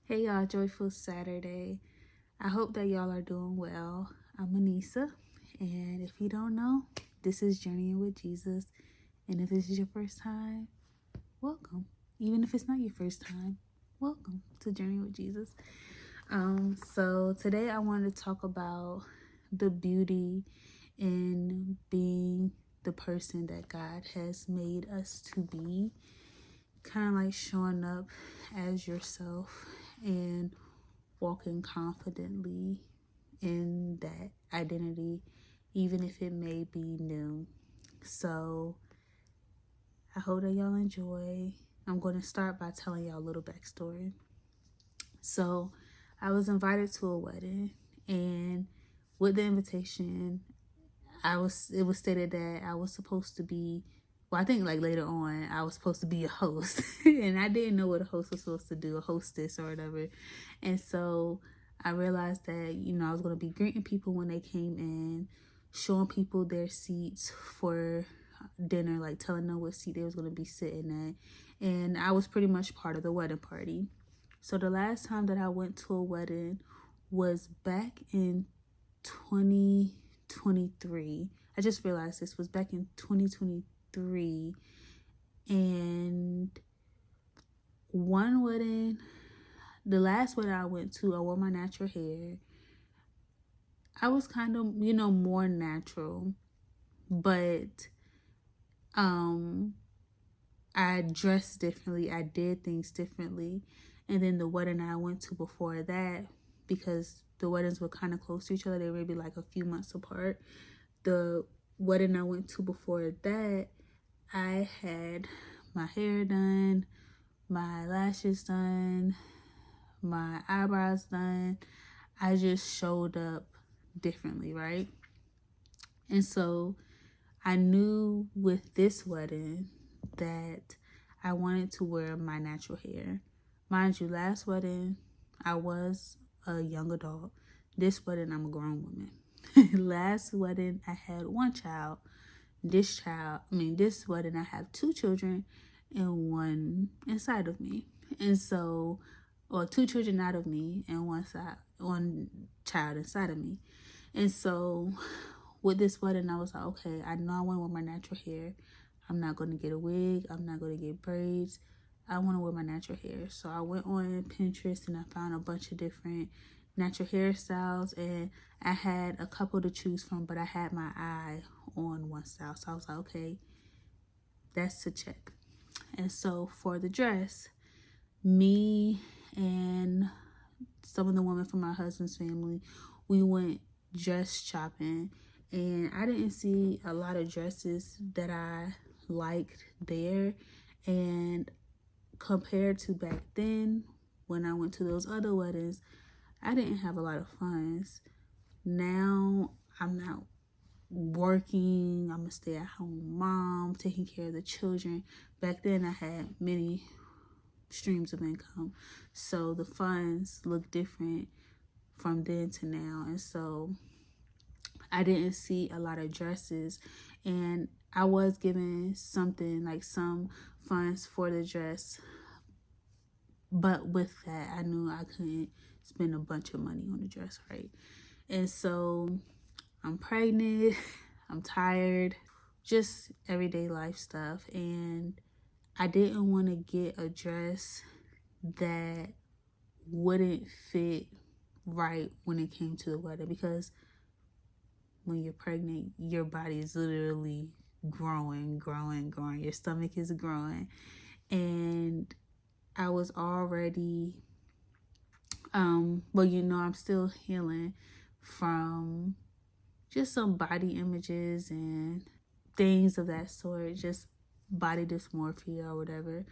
Hey y'all, joyful Saturday. I hope that y'all are doing well. I'm Anissa, and if you don't know, this is Journeying with Jesus. And if this is your first time, welcome. Even if it's not your first time, welcome to Journey with Jesus. So today I wanted to talk about the beauty in being the person that God has made us to be. Kind of like showing up as yourself and walking confidently in that identity, even if it may be new. So I hope that y'all enjoy. I'm going to start by telling y'all a little backstory. So I was invited to a wedding, and with the invitation, it was stated that I was supposed to be, well, I think like later on I was supposed to be a host and I didn't know what a host was supposed to do, a hostess or whatever. And so I realized that, I was going to be greeting people when they came in, showing people their seats for dinner, like telling them what seat they was going to be sitting at. And I was pretty much part of the wedding party. So the last time that I went to a wedding was back in 2023. I just realized this was back in 2023. And one wedding, the last wedding I went to, I wore my natural hair. I was kind of, more natural, but I dressed differently. I did things differently. And then the wedding I went to before that, because the weddings were kind of close to each other, they were maybe like a few months apart. The wedding I went to before that, I had my hair done, my lashes done, my eyebrows done. I just showed up differently, right? And so I knew with this wedding that I wanted to wear my natural hair. Mind you, last wedding, I was a young adult. This wedding, I'm a grown woman. Last wedding, I had one child. This wedding, I have two children and one inside of me. And so, or two children out of me and one child inside of me. And so with this wedding, I was like, okay, I know I want to wear my natural hair. I'm not going to get a wig. I'm not going to get braids. I want to wear my natural hair. So I went on Pinterest and I found a bunch of different natural hairstyles, and I had a couple to choose from, but I had my eye on one style. So I was like, okay, that's to check. And so for the dress, me and some of the women from my husband's family, we went dress shopping, and I didn't see a lot of dresses that I liked there. And compared to back then, when I went to those other weddings, I didn't have a lot of funds. Now I'm not working. I'm a stay-at-home mom, taking care of the children. Back then I had many streams of income, so the funds look different from then to now. And so I didn't see a lot of dresses, and I was given something like some funds for the dress, but with that I knew I couldn't spend a bunch of money on the dress, right? And so I'm pregnant, I'm tired, just everyday life stuff, and I didn't want to get a dress that wouldn't fit right when it came to the wedding, because when you're pregnant, your body is literally growing. Your stomach is growing. And I was already, I'm still healing from just some body images and things of that sort, just body dysmorphia or whatever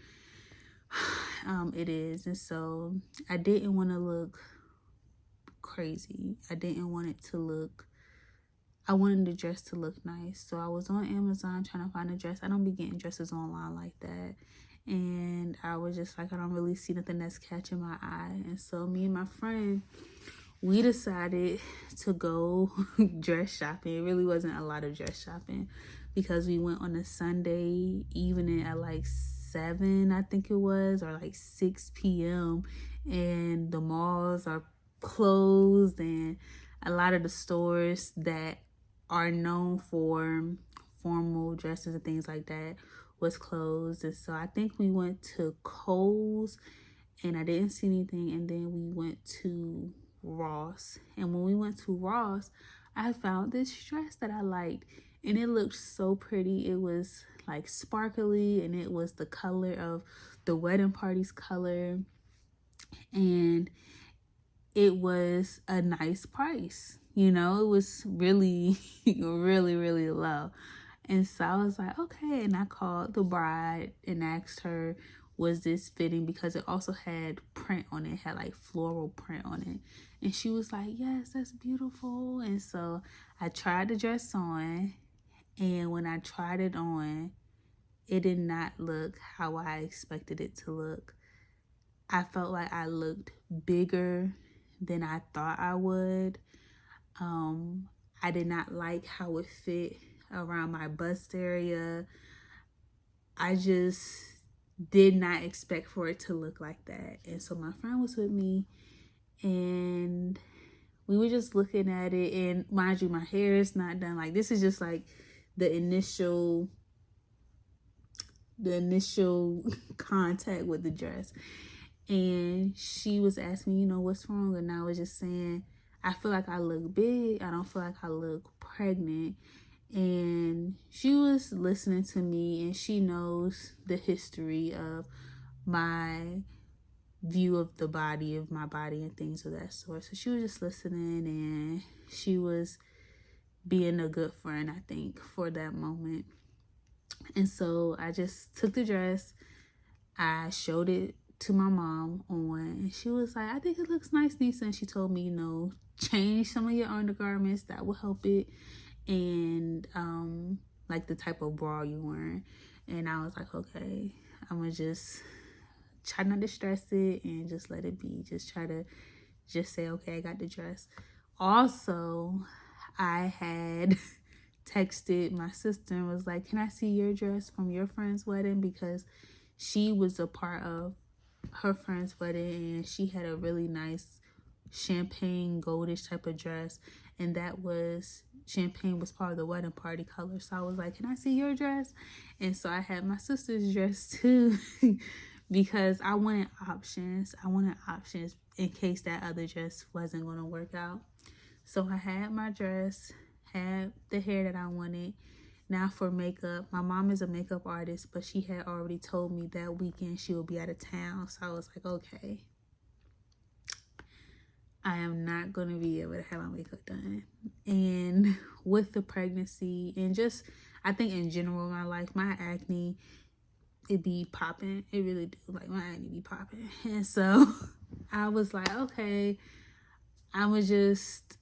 it is. And so I didn't want to look crazy. I wanted the dress to look nice. So I was on Amazon trying to find a dress. I don't be getting dresses online like that. And I was just like, I don't really see nothing that's catching my eye. And so me and my friend, we decided to go dress shopping. It really wasn't a lot of dress shopping, because we went on a Sunday evening at like 7, I think it was, or like 6 p.m. and the malls are closed, and a lot of the stores that are known for formal dresses and things like that was closed. And so I think we went to Kohl's and I didn't see anything, and then we went to Ross. And when we went to Ross, I found this dress that I liked, and it looked so pretty. It was like sparkly, and it was the color of the wedding party's color, and it was a nice price. You know, it was really really really low. And so I was like, okay. And I called the bride and asked her, was this fitting? Because it also had print on it, it had like floral print on it. And she was like, yes, that's beautiful. And so I tried the dress on. And when I tried it on, it did not look how I expected it to look. I felt like I looked bigger than I thought I would. I did not like how it fit around my bust area. I just did not expect for it to look like that. And so my friend was with me, and we were just looking at it. And mind you, my hair is not done. Like, this is just like the initial contact with the dress. And she was asking me, you know, what's wrong? And I was just saying, I feel like I look big. I don't feel like I look pregnant. And she was listening to me, and she knows the history of my view of the body, of my body and things of that sort. So she was just listening, and she was being a good friend, I think, for that moment. And so I just took the dress, I showed it to my mom on, and she was like, I think it looks nice, Lisa. And she told me, you know, change some of your undergarments, that will help it, and like the type of bra you're wearing. And I was like, okay, I'm gonna just try not to stress it and just let it be. Just try to just say, okay, I got the dress. Also, I had texted my sister and was like, can I see your dress from your friend's wedding? Because she was a part of her friend's wedding, and she had a really nice champagne goldish type of dress, and that was champagne was part of the wedding party color. So I was like, can I see your dress? And so I had my sister's dress too because I wanted options in case that other dress wasn't going to work out. So I had my dress, had the hair that I wanted. Now for makeup, my mom is a makeup artist, but she had already told me that weekend she would be out of town. So I was like, okay, I am not going to be able to have my makeup done. And with the pregnancy and just, I think in general in my life, my acne, it be popping. It really do. Like, my acne be popping. And so I was like, okay, I would just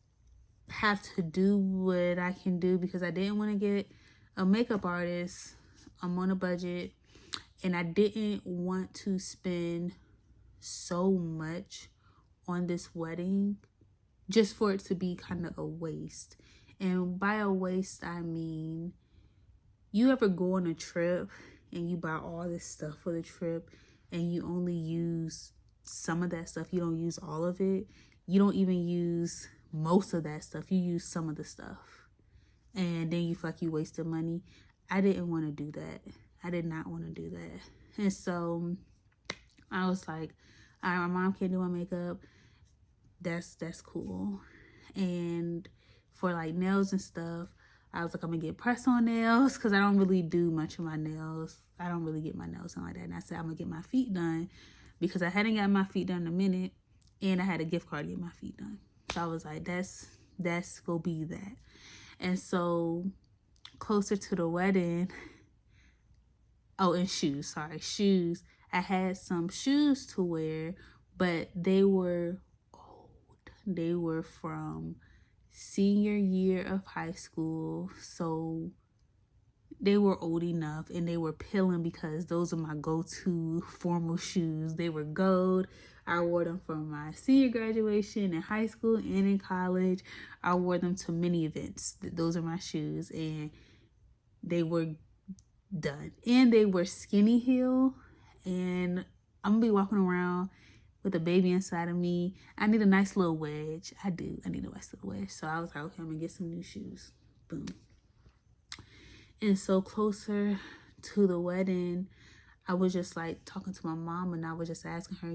have to do what I can do, because I didn't want to get a makeup artist. I'm on a budget, and I didn't want to spend so much on this wedding just for it to be kind of a waste. And by a waste, I mean, you ever go on a trip and you buy all this stuff for the trip and you only use some of that stuff? You don't use all of it. You don't even use most of that stuff. You use some of the stuff, and then you feel like you wasted money. I didn't want to do that. I did not want to do that. And so I was like, all right, my mom can't do my makeup. That's cool. And for like nails and stuff, I was like, I'm gonna get press-on nails, because I don't really do much of my nails. I don't really get my nails done like that. And I said, I'm gonna get my feet done, because I hadn't got my feet done in a minute, and I had a gift card to get my feet done. So I was like, that's gonna be that. And so closer to the wedding, and shoes. I had some shoes to wear, but they were old. They were from senior year of high school, so they were old enough, and they were peeling, because those are my go-to formal shoes. They were gold. I wore them for my senior graduation in high school and in college. I wore them to many events. Those are my shoes, and they were done. And they were skinny heel, and I'm gonna be walking around with a baby inside of me. I need a nice little wedge. I do. I need a nice little wedge. So I was like, okay, I'm gonna get some new shoes. Boom. And so closer to the wedding, I was just like talking to my mom, and I was just asking her,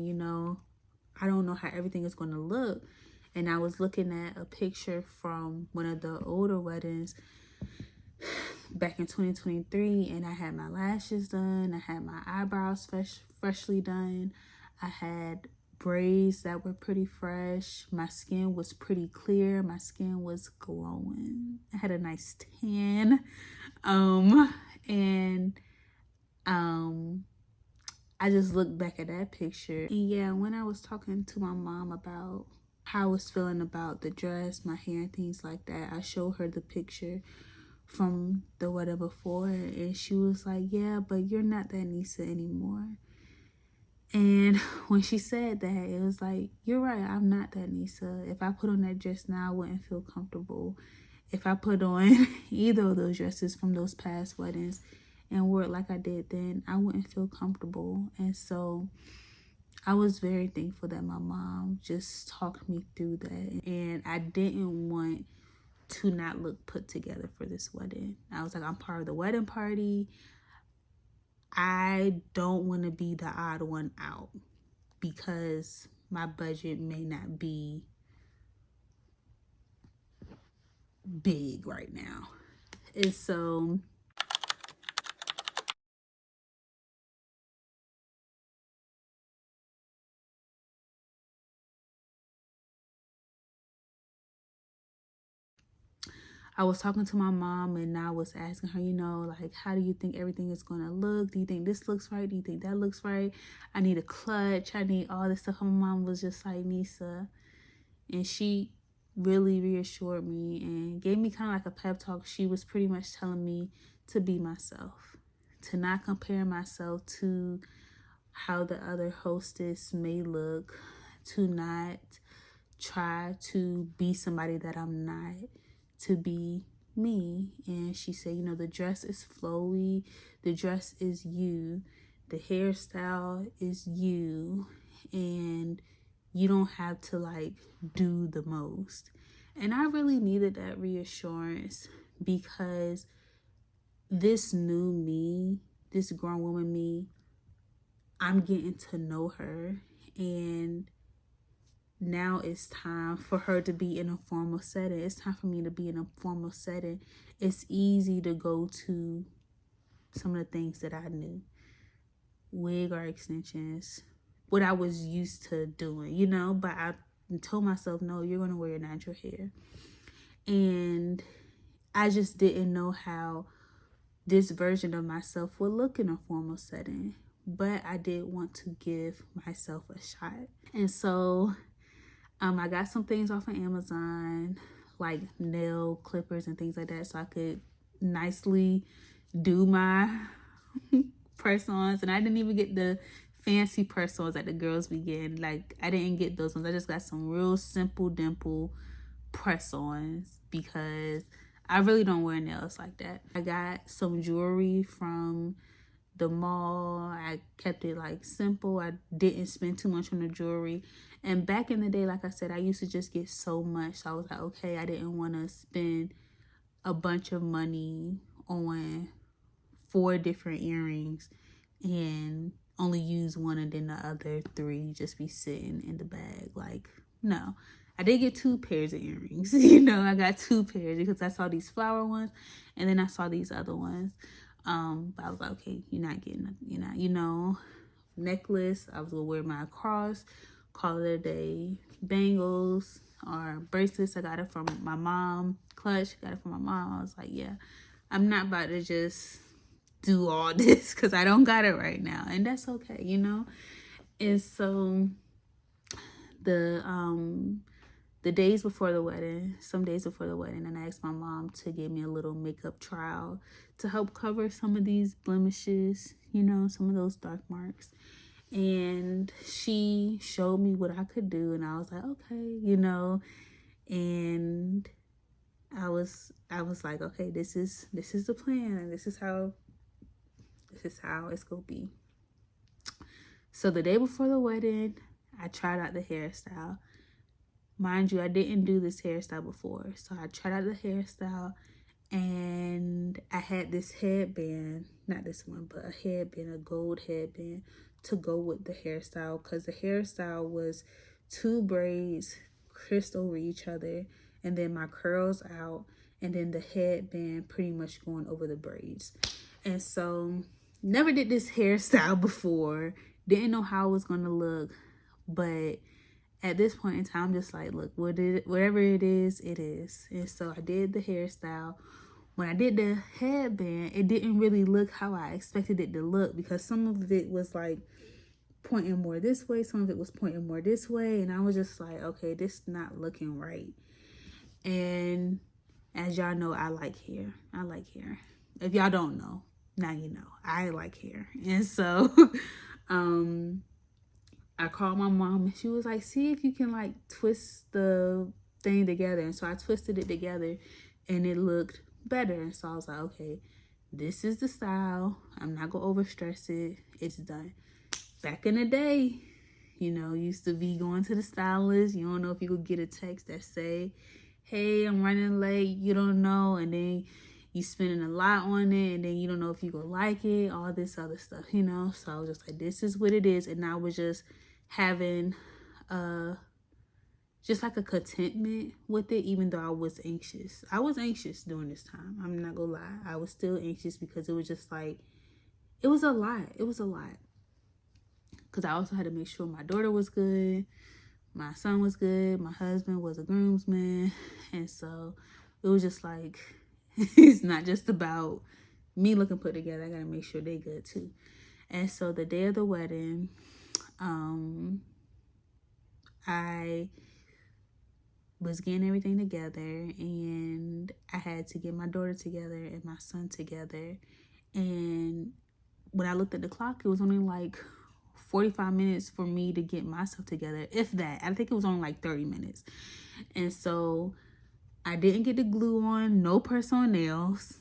I don't know how everything is going to look. And I was looking at a picture from one of the older weddings back in 2023, and I had my lashes done. I had my eyebrows freshly done. I had braids that were pretty fresh. My skin was pretty clear. My skin was glowing. I had a nice tan. And I just looked back at that picture. And yeah, when I was talking to my mom about how I was feeling about the dress, my hair, and things like that, I showed her the picture from the wedding before, and she was like, yeah, but you're not that Nisa anymore. And when she said that, it was like, you're right, I'm not that Nisa. If I put on that dress now, I wouldn't feel comfortable. If I put on either of those dresses from those past weddings and wore it like I did then, I wouldn't feel comfortable. And so I was very thankful that my mom just talked me through that. And I didn't want to not look put together for this wedding. I was like, I'm part of the wedding party. I don't want to be the odd one out because my budget may not be big right now. And so I was talking to my mom, and I was asking her, like, how do you think everything is going to look? Do you think this looks right? Do you think that looks right? I need a clutch. I need all this stuff. My mom was just like, Nisa. And she really reassured me and gave me kind of like a pep talk. She was pretty much telling me to be myself, to not compare myself to how the other hostess may look, to not try to be somebody that I'm not, to be me. And she said, the dress is flowy, the dress is you, the hairstyle is you, and you don't have to like do the most. And I really needed that reassurance because this new me, this grown woman me, I'm getting to know her, and now it's time for her to be in a formal setting. It's time for me to be in a formal setting. It's easy to go to some of the things that I knew, wig or extensions, what I was used to doing, but I told myself, no, you're going to wear your natural hair. And I just didn't know how this version of myself would look in a formal setting, but I did want to give myself a shot. And so I got some things off of Amazon, like nail clippers and things like that, so I could nicely do my press-ons. And I didn't even get the fancy press-ons that the girls be getting. Like, I didn't get those ones. I just got some real simple dimple press-ons because I really don't wear nails like that. I got some jewelry from the mall. I kept it like simple. I didn't spend too much on the jewelry. And back in the day, like I said, I used to just get so much. So I was like, okay, I didn't want to spend a bunch of money on 4 different earrings and only use one, and then the other 3 just be sitting in the bag. Like, no. I did get 2 pairs of earrings. I got 2 pairs because I saw these flower ones and then I saw these other ones. But I was like, okay, you're not getting, necklace. I was gonna wear my cross, call it a day. Bangles or bracelets, I got it from my mom. Clutch, got it from my mom. I was like, yeah, I'm not about to just do all this because I don't got it right now, and that's okay, And so the days before the wedding, some days before the wedding, and I asked my mom to give me a little makeup trial to help cover some of these blemishes, some of those dark marks. And she showed me what I could do, and I was like, okay, and I was like, okay, this is the plan, and this is how it's gonna be. So the day before the wedding, I tried out the hairstyle. Mind you, I didn't do this hairstyle before. So I tried out the hairstyle, and I had this headband, not this one, but a headband, a gold headband to go with the hairstyle, because the hairstyle was 2 braids crossed over each other, and then my curls out, and then the headband pretty much going over the braids. And so never did this hairstyle before, didn't know how it was going to look, but at this point in time, I'm just like, look, whatever it is, it is. And so I did the hairstyle. When I did the headband, it didn't really look how I expected it to look, because some of it was like pointing more this way, some of it was pointing more this way, and I was just like, okay, this is not looking right. And as y'all know, I like hair. I like hair. If y'all don't know, now you know. I like hair. And so I called my mom, and she was like, see if you can like twist the thing together. And so I twisted it together, and it looked better. And so I was like, okay, this is the style. I'm not gonna overstress it. It's done. Back in the day, used to be going to the stylist. You don't know if you could get a text that say, hey, I'm running late. You don't know. And then you spending a lot on it, and then you don't know if you gonna like it, all this other stuff, So I was just like, this is what it is. And I was just having just like a contentment with it, even though I was anxious. I was anxious during this time. I'm not gonna lie. I was still anxious, because it was just like, it was a lot. It was a lot. Because I also had to make sure my daughter was good, my son was good, my husband was a groomsman. And so it was just like, it's not just about me looking put together. I gotta make sure they good too. And so the day of the wedding, I was getting everything together, and I had to get my daughter together and my son together. And when I looked at the clock, it was only like 45 minutes for me to get myself together, if that. I think it was only like 30 minutes. And so I didn't get the glue on, no press-on nails.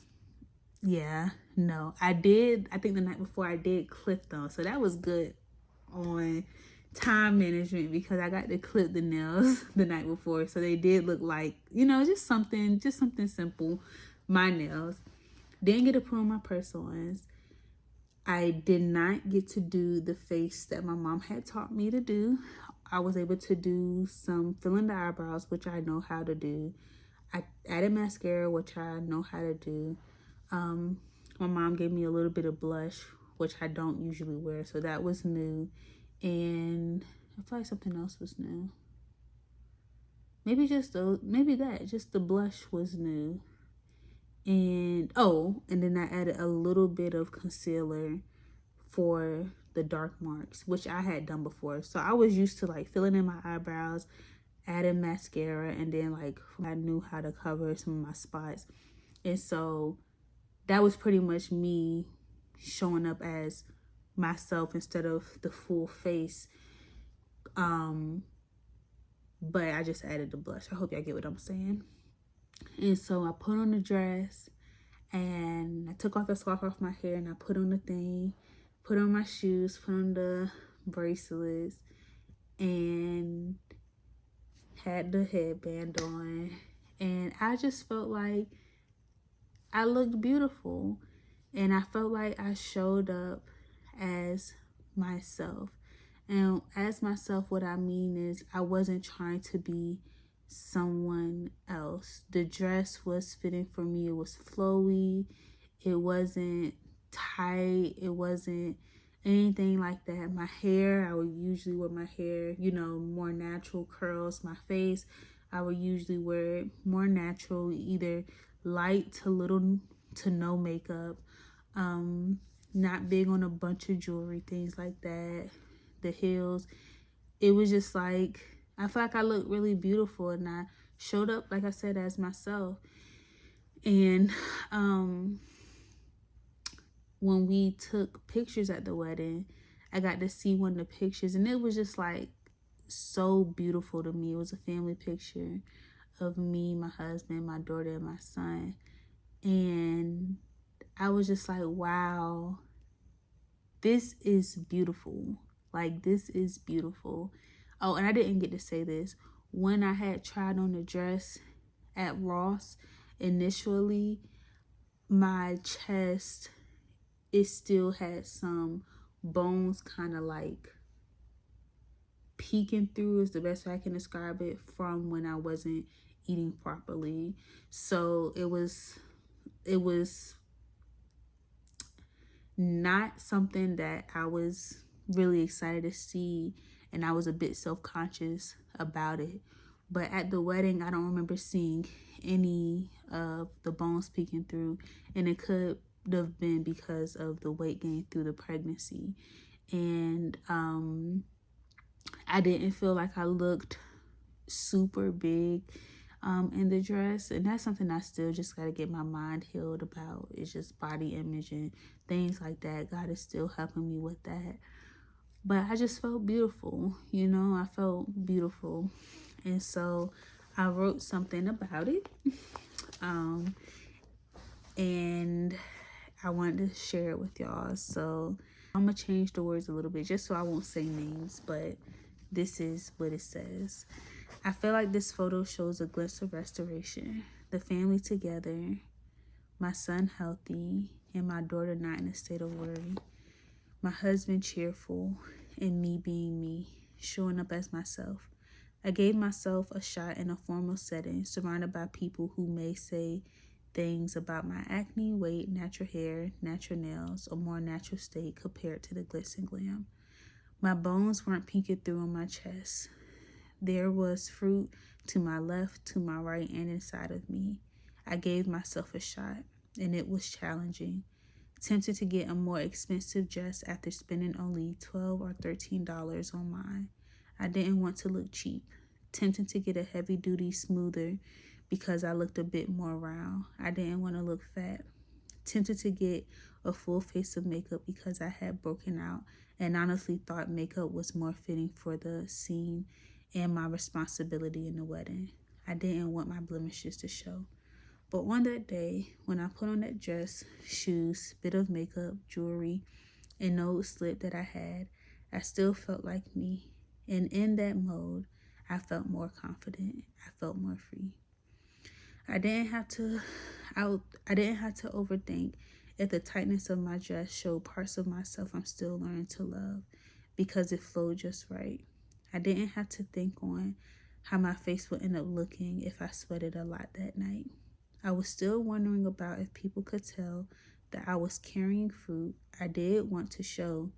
Yeah, no. I think the night before I did clip them. So that was good on time management, because I got to clip the nails the night before. So they did look like, just something simple. My nails. Didn't get to put on my press-ons. I did not get to do the face that my mom had taught me to do. I was able to do some filling the eyebrows, which I know how to do. I added mascara, which I know how to do. My mom gave me a little bit of blush, which I don't usually wear, so that was new. And I feel like something else was new. Maybe just the blush was new. And then I added a little bit of concealer for the dark marks, which I had done before. So I was used to like filling in my eyebrows, adding mascara, and then like I knew how to cover some of my spots. And so that was pretty much me showing up as myself instead of the full face. But I just added the blush. I hope y'all get what I'm saying. And so I put on the dress, and I took off the scarf off my hair, and I put on the thing, put on my shoes, put on the bracelets, and had the headband on. And I just felt like I looked beautiful, and I felt like I showed up as myself. And as myself, what I mean is I wasn't trying to be someone else. The dress was fitting for me. It was flowy. It wasn't tight. It wasn't anything like that. My hair, I would usually wear my hair, more natural curls. My face, I would usually wear it more natural, either light to little to no makeup. Not big on a bunch of jewelry, things like that. The heels, it was just like, I feel like I looked really beautiful, and I showed up, like I said, as myself. And when we took pictures at the wedding, I got to see one of the pictures, and it was just like so beautiful to me. It was a family picture of me, my husband, my daughter, and my son. And I was just like, wow, this is beautiful. Like, this is beautiful. Oh, and I didn't get to say this. When I had tried on the dress at Ross initially, my chest, it still had some bones kind of like peeking through, is the best way I can describe it, from when I wasn't eating properly. So it was not something that I was really excited to see, and I was a bit self-conscious about it. But at the wedding, I don't remember seeing any of the bones peeking through, and it could have been because of the weight gain through the pregnancy. And I didn't feel like I looked super big in the dress, and that's something I still just got to get my mind healed about. It's just body image and things like that. God is still helping me with that. But I just felt beautiful, I felt beautiful. And so I wrote something about it. And I wanted to share it with y'all. So I'm going to change the words a little bit just so I won't say names, but this is what it says. I feel like this photo shows a glimpse of restoration. The family together, my son healthy, and my daughter not in a state of worry. My husband cheerful, and me being me, showing up as myself. I gave myself a shot in a formal setting, surrounded by people who may say things about my acne, weight, natural hair, natural nails, or more natural state compared to the glitz and glam. My bones weren't peeking through on my chest. There was fruit to my left, to my right, and inside of me. I gave myself a shot, and it was challenging. Tempted to get a more expensive dress after spending only $12 or $13 on mine. I didn't want to look cheap. Tempted to get a heavy-duty smoother because I looked a bit more round. I didn't want to look fat. Tempted to get a full face of makeup because I had broken out and honestly thought makeup was more fitting for the scene and my responsibility in the wedding. I didn't want my blemishes to show. But on that day, when I put on that dress, shoes, bit of makeup, jewelry, and nose slip that I had, I still felt like me. And in that mode, I felt more confident. I felt more free. I didn't have to overthink if the tightness of my dress showed parts of myself I'm still learning to love, because it flowed just right. I didn't have to think on how my face would end up looking if I sweated a lot that night. I was still wondering about if people could tell that I was carrying fruit I did want to show,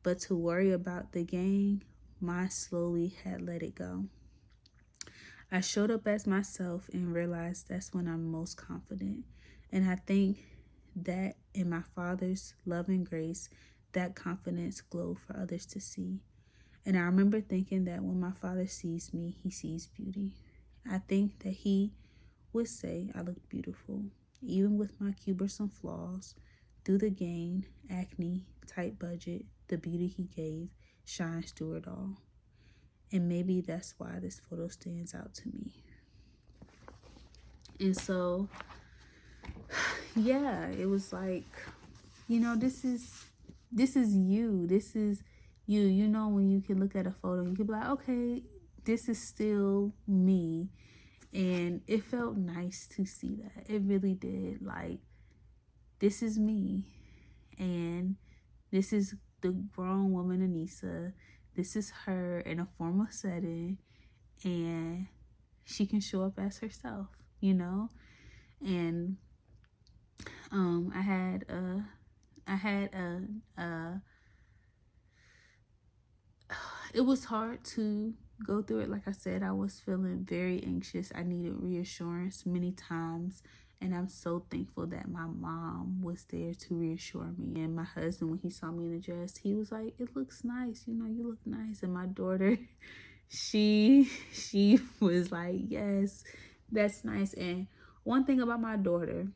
but to worry about the gain, mine slowly had let it go. I showed up as myself and realized that's when I'm most confident. And I think that in my Father's love and grace, that confidence glowed for others to see. And I remember thinking that when my Father sees me, he sees beauty. I think that he would say I looked beautiful, even with my cumbersome flaws. Through the gain, acne, tight budget, the beauty he gave shines through it all. And maybe that's why this photo stands out to me. And so, yeah, it was like, this is you. This is you. When you can look at a photo, you can be like, okay, this is still me. And it felt nice to see that. It really did. Like, this is me. And this is the grown woman, Anissa. This is her in a formal setting. And she can show up as herself, And I had it was hard to go through it. Like I said, I was feeling very anxious. I needed reassurance many times. And I'm so thankful that my mom was there to reassure me. And my husband, when he saw me in the dress, he was like, it looks nice. You look nice. And my daughter, she was like, yes, that's nice. And one thing about my daughter,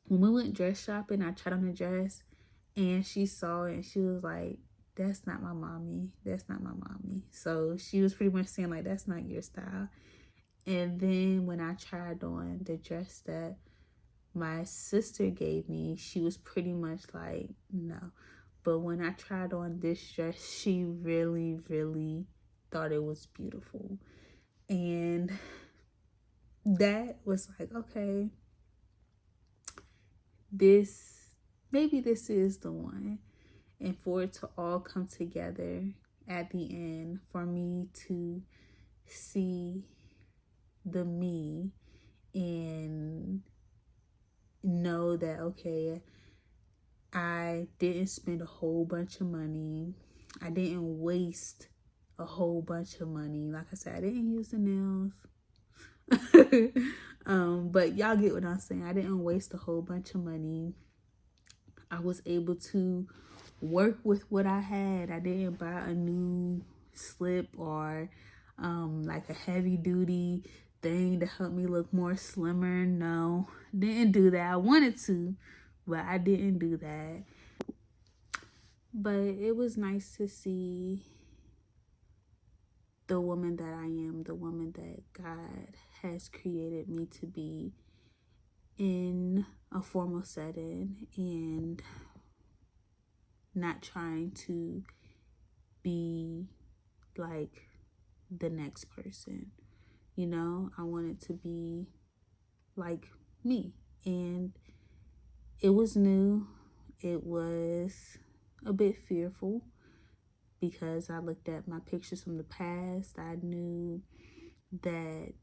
when we went dress shopping, I tried on the dress and she saw it and she was like, that's not my mommy. That's not my mommy. So she was pretty much saying like, that's not your style. And then when I tried on the dress that my sister gave me, she was pretty much like, no. But when I tried on this dress, she really, really thought it was beautiful. And that was like, okay, maybe this is the one. And for it to all come together at the end, for me to see the me and know that, okay, I didn't spend a whole bunch of money. I didn't waste a whole bunch of money. Like I said, I didn't use the nails. But y'all get what I'm saying. I didn't waste a whole bunch of money. I was able to work with what I had. I didn't buy a new slip or like a heavy duty thing to help me look more slimmer. No, didn't do that. I wanted to, but I didn't do that. But it was nice to see the woman that I am, the woman that God has created me to be in a formal setting, and not trying to be like the next person. You know, I wanted to be like me. And it was new. It was a bit fearful because I looked at my pictures from the past. I knew that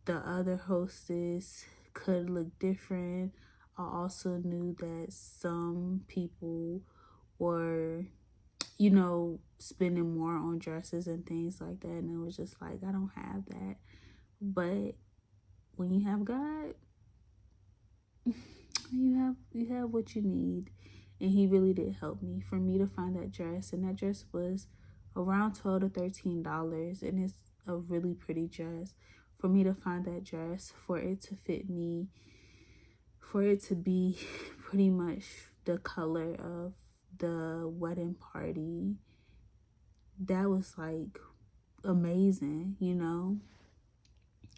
the other hostess could look different. I also knew that some people were, you know, spending more on dresses and things like that. And it was just like, I don't have that. But when you have God, you have what you need. And he really did help me for me to find that dress. And that dress was around $12 to $13. And it's a really pretty dress. For me to find that dress, for it to fit me, for it to be pretty much the color of the wedding party, that was like amazing, you know.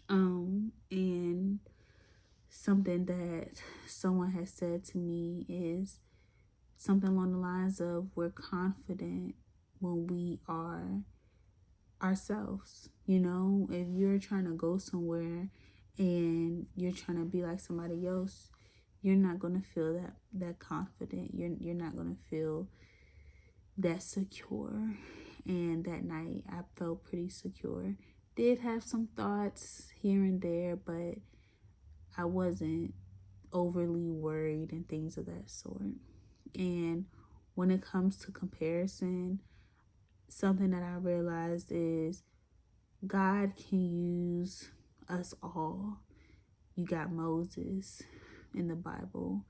And something that someone has said to me is something along the lines of, we're confident when we are ourselves. You know, if you're trying to go somewhere and you're trying to be like somebody else, you're not going to feel that confident. You're not going to feel that secure. And that night I felt pretty secure. Did have some thoughts here and there, but I wasn't overly worried and things of that sort. And when it comes to comparison, something that I realized is God can use us all. You got Moses in the Bible,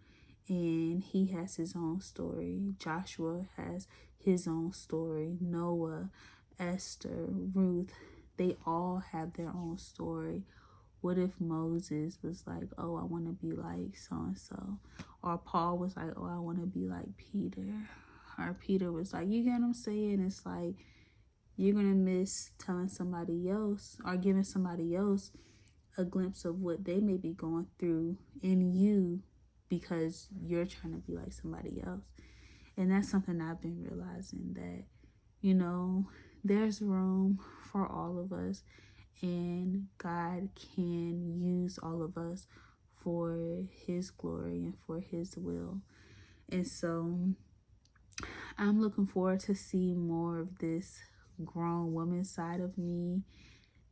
and he has his own story. Joshua has his own story. Noah, Esther, Ruth, they all have their own story. What if Moses was like, oh, I want to be like so-and-so? Or Paul was like, oh, I want to be like Peter. Or Peter was like, you get what I'm saying? It's like, you're going to miss telling somebody else or giving somebody else a glimpse of what they may be going through in you because you're trying to be like somebody else. And that's something I've been realizing, that, you know, there's room for all of us, and God can use all of us for his glory and for his will. And so I'm looking forward to see more of this grown woman side of me,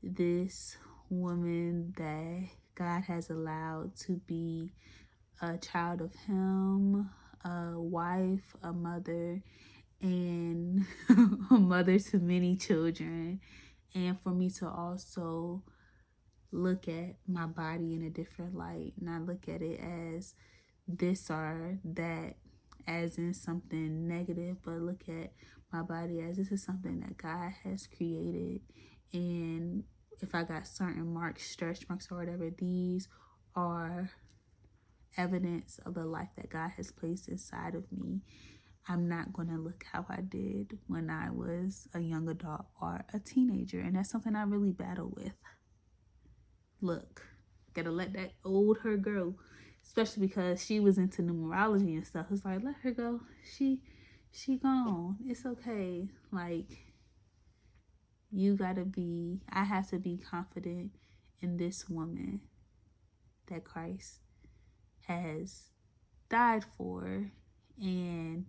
this woman that God has allowed to be a child of him, a wife, a mother, and a mother to many children. And for me to also look at my body in a different light, not look at it as this or that, as in something negative, but look at my body as this is something that God has created. And if I got certain marks, stretch marks or whatever, these are evidence of the life that God has placed inside of me. I'm not going to look how I did when I was a young adult or a teenager. And that's something I really battle with. Look, gotta let that old her go. especially because she was into numerology and stuff. It's like, let her go. She gone. It's okay. Like, I have to be confident in this woman that Christ has died for, and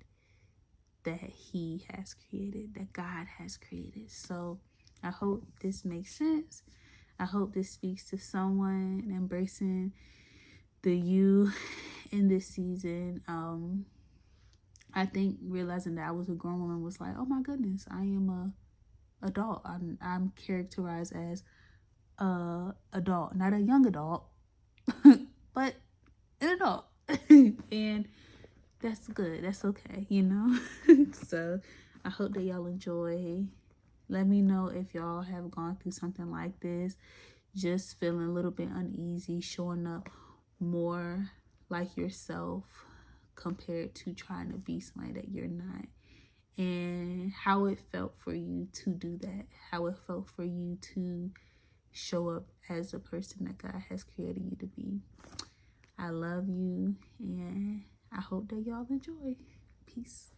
that he has created, that God has created. So I hope this makes sense. I hope this speaks to someone embracing the you in this season. I think realizing that I was a grown woman was like, oh my goodness, I am a adult. I'm characterized as a adult, not a young adult, but an adult. And that's good. That's okay, you know? So I hope that y'all enjoy. Let me know if y'all have gone through something like this, just feeling a little bit uneasy, showing up more like yourself compared to trying to be somebody that you're not, and how it felt for you to do that, how it felt for you to show up as the person that God has created you to be. I love you, and I hope that y'all enjoy. Peace.